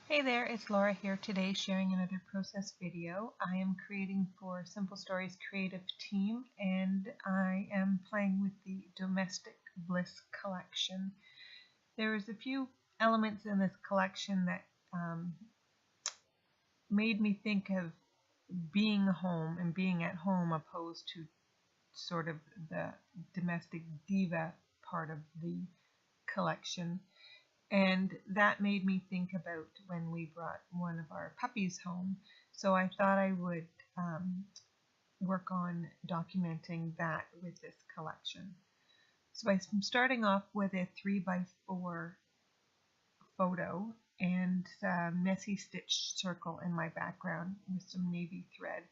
Hey there, it's Laura here today sharing another process video. I am creating for Simple Stories Creative Team and I am playing with the Domestic Bliss collection. There's a few elements in this collection that made me think of being home and being at home opposed to sort of the domestic diva part of the collection. And that made me think about when we brought one of our puppies home. So I thought I would work on documenting that with this collection. So I'm starting off with a 3x4 photo and a messy stitched circle in my background with some navy thread.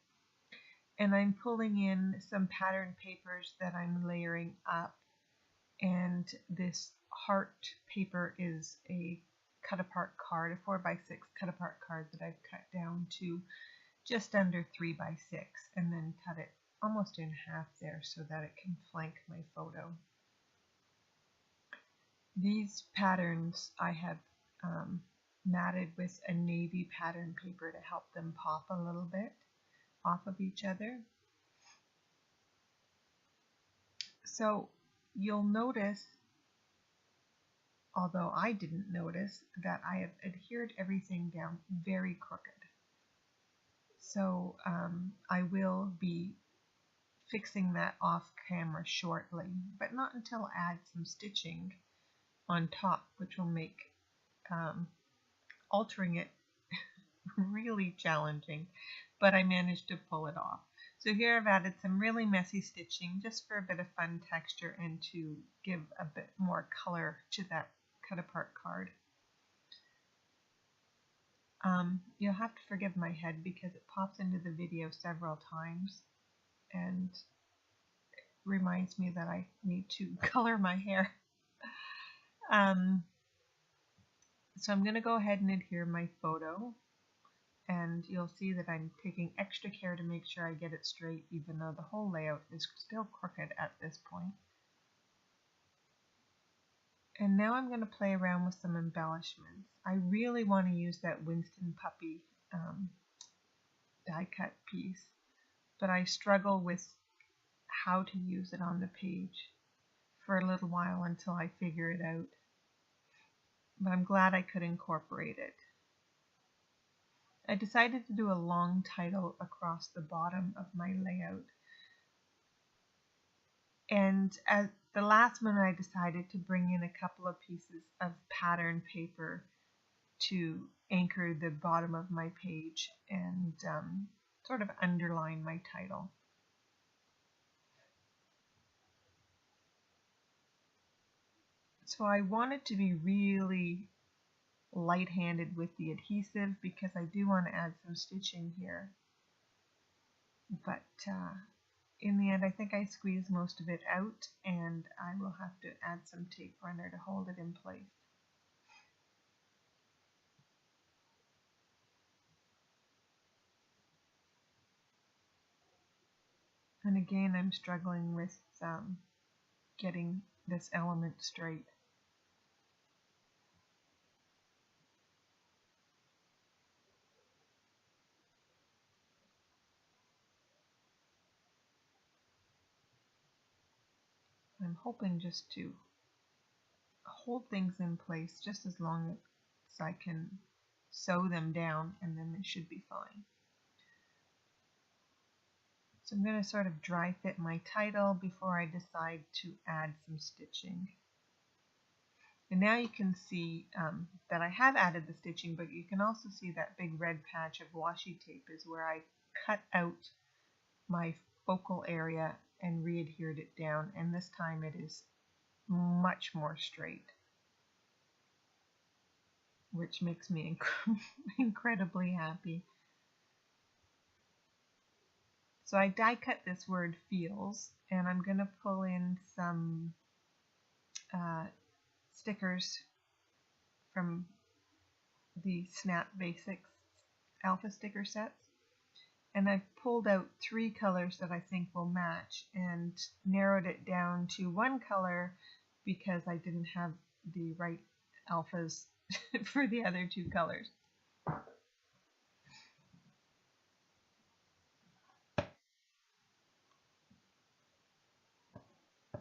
And I'm pulling in some pattern papers that I'm layering up, and this heart paper is a cut apart card, a 4x6 cut apart card that I've cut down to just under 3x6 and then cut it almost in half there so that it can flank my photo. These patterns I have matted with a navy pattern paper to help them pop a little bit off of each other. So you'll notice, although I didn't notice, that I have adhered everything down very crooked. So I will be fixing that off camera shortly, but not until I add some stitching on top, which will make altering it really challenging, but I managed to pull it off. So here I've added some really messy stitching just for a bit of fun texture and to give a bit more color to that cut apart card. You'll have to forgive my head because it pops into the video several times and reminds me that I need to color my hair. So I'm going to go ahead and adhere my photo, and you'll see that I'm taking extra care to make sure I get it straight, even though the whole layout is still crooked at this point. And now I'm going to play around with some embellishments. I really want to use that Winston puppy die cut piece, but I struggle with how to use it on the page for a little while until I figure it out. But I'm glad I could incorporate it. I decided to do a long title across the bottom of my layout. And at the last minute I decided to bring in a couple of pieces of pattern paper to anchor the bottom of my page and sort of underline my title. So I wanted to be really light-handed with the adhesive because I do want to add some stitching here. But in the end, I think I squeezed most of it out, and I will have to add some tape runner to hold it in place. And again, I'm struggling with getting this element straight. I'm hoping just to hold things in place just as long as I can sew them down, and then they should be fine. So I'm going to sort of dry fit my title before I decide to add some stitching. And now you can see that I have added the stitching, but you can also see that big red patch of washi tape is where I cut out my focal area and re-adhered it down, and this time it is much more straight, which makes me incredibly happy. So I die cut this word feels, and I'm going to pull in some stickers from the Snap Basics Alpha sticker sets. And I've pulled out 3 colors that I think will match and narrowed it down to 1 color because I didn't have the right alphas for the other 2 colors.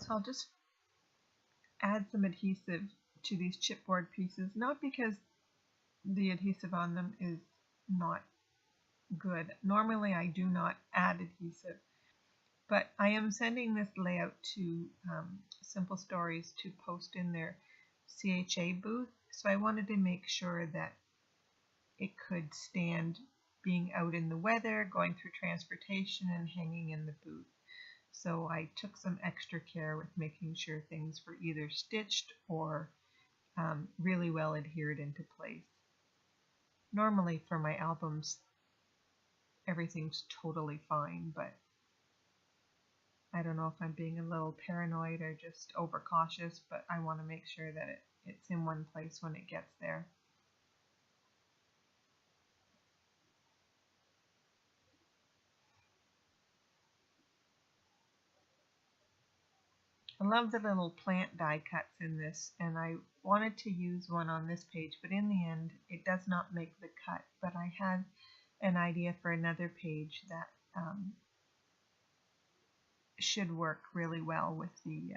So I'll just add some adhesive to these chipboard pieces, not because the adhesive on them is not good. Normally I do not add adhesive, but I am sending this layout to Simple Stories to post in their CHA booth, so I wanted to make sure that it could stand being out in the weather, going through transportation, and hanging in the booth. So I took some extra care with making sure things were either stitched or really well adhered into place. Normally for my albums, everything's totally fine, but I don't know if I'm being a little paranoid or just overcautious, but I want to make sure that it's in one place when it gets there. I love the little plant die cuts in this, and I wanted to use one on this page, but in the end it does not make the cut. But I had an idea for another page that should work really well with these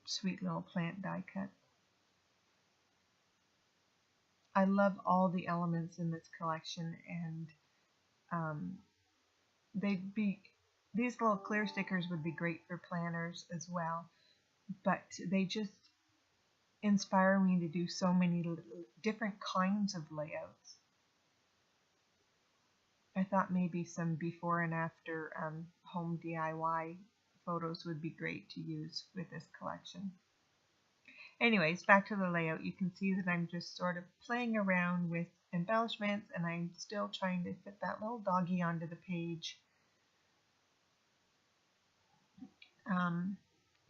sweet little plant die cuts. I love all the elements in this collection, and these little clear stickers would be great for planners as well, but they just inspire me to do so many different kinds of layouts. I thought maybe some before and after home DIY photos would be great to use with this collection. Anyways, back to the layout. You can see that I'm just sort of playing around with embellishments, and I'm still trying to fit that little doggy onto the page.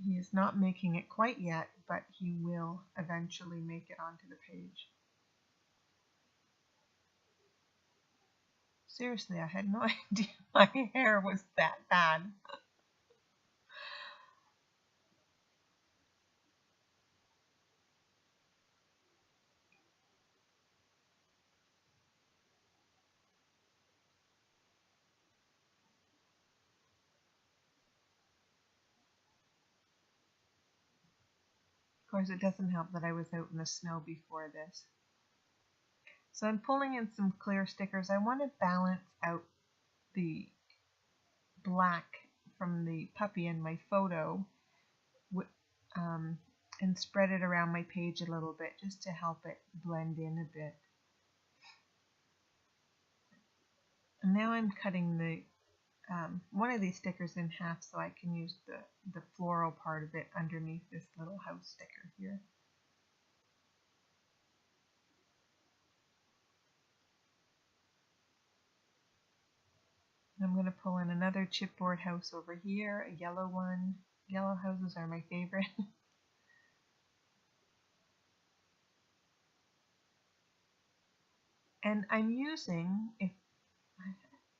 He is not making it quite yet, but he will eventually make it onto the page. Seriously, I had no idea my hair was that bad. Of course, it doesn't help that I was out in the snow before this. So I'm pulling in some clear stickers. I want to balance out the black from the puppy in my photo and spread it around my page a little bit just to help it blend in a bit. And now I'm cutting the one of these stickers in half so I can use the floral part of it underneath this little house sticker here. I'm going to pull in another chipboard house over here, a yellow one. Yellow houses are my favorite. And I'm using, I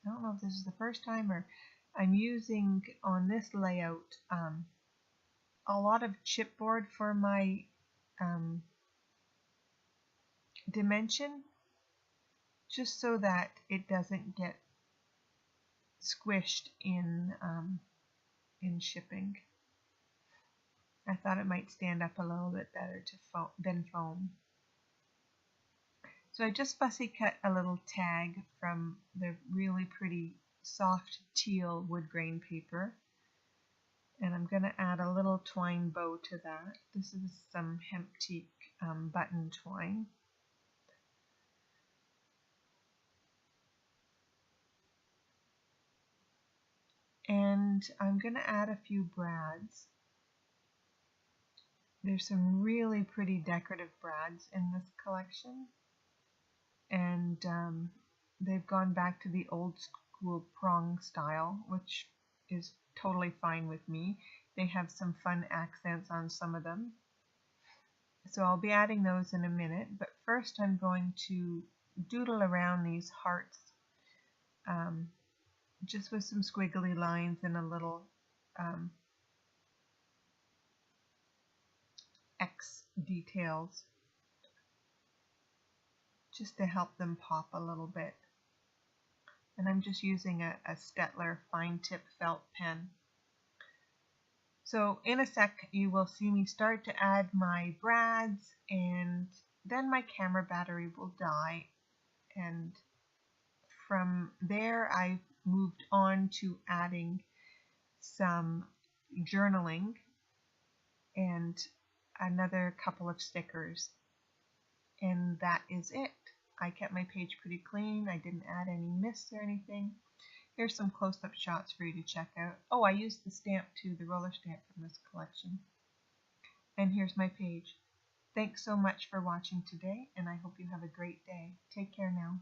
don't know if this is the first time, or I'm using on this layout a lot of chipboard for my dimension, just so that it doesn't get squished in shipping. I thought it might stand up a little bit better than foam. So I just fussy cut a little tag from the really pretty soft teal wood grain paper, and I'm going to add a little twine bow to that. This is some hemp teak button twine. And I'm going to add a few brads. There's some really pretty decorative brads in this collection, and they've gone back to the old school prong style, which is totally fine with me. They have some fun accents on some of them. So I'll be adding those in a minute, but first I'm going to doodle around these hearts just with some squiggly lines and a little X details just to help them pop a little bit. And I'm just using a Stettler fine tip felt pen. So in a sec, you will see me start to add my brads, and then my camera battery will die. And from there, I've moved on to adding some journaling and another couple of stickers. And that is it. I kept my page pretty clean. I didn't add any myths or anything. Here's some close-up shots for you to check out. Oh, I used the stamp too, the roller stamp from this collection. And here's my page. Thanks so much for watching today, and I hope you have a great day. Take care now.